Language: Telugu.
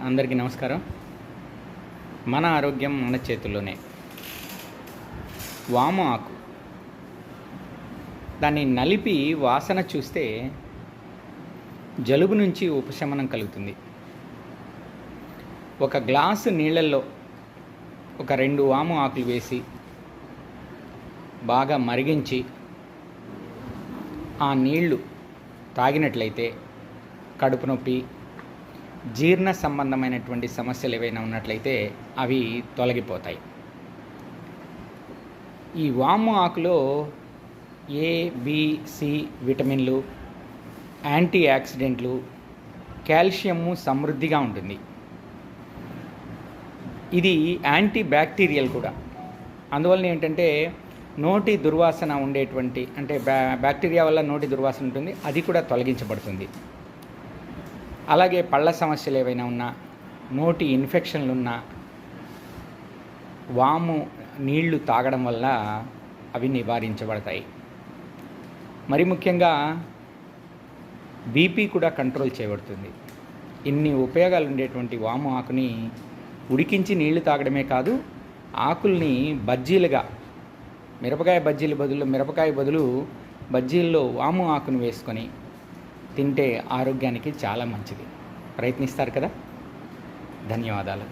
అందరికీ నమస్కారం. మన ఆరోగ్యం మన చేతుల్లోనే. వాము ఆకు దాన్ని నలిపి వాసన చూస్తే జలుబు నుంచి ఉపశమనం కలుగుతుంది. ఒక గ్లాసు నీళ్ళల్లో ఒక 2 వాము ఆకులు వేసి బాగా మరిగించి ఆ నీళ్లు తాగినట్లయితే కడుపు నొప్పి, జీర్ణ సంబంధమైనటువంటి సమస్యలు ఏవైనా ఉన్నట్లయితే అవి తొలగిపోతాయి. ఈ వాము ఆకులో ఏ, బి, సి విటమిన్లు, యాంటీ ఆక్సిడెంట్లు, కాల్షియము సమృద్ధిగా ఉంటుంది. ఇది యాంటీ బ్యాక్టీరియల్ కూడా. అందువలన ఏంటంటే నోటి దుర్వాసన ఉండేటువంటి అంటే బ్యాక్టీరియా వల్ల నోటి దుర్వాసన ఉంటుంది, అది కూడా తొలగించబడుతుంది. అలాగే పళ్ళ సమస్యలు ఏవైనా ఉన్నా, నోటి ఇన్ఫెక్షన్లు ఉన్నా వాము నీళ్లు తాగడం వల్ల అవి నివారించబడతాయి. మరి ముఖ్యంగా బీపీ కూడా కంట్రోల్ చేయబడుతుంది. ఇన్ని ఉపయోగాలు ఉండేటువంటి వాము ఆకుని ఉడికించి నీళ్లు తాగడమే కాదు, ఆకుల్ని బజ్జీలుగా మిరపకాయ బదులు బజ్జీల్లో వాము ఆకును వేసుకొని తింటే ఆరోగ్యానికి చాలా మంచిది. ప్రయత్నిస్తారు కదా. ధన్యవాదాలు.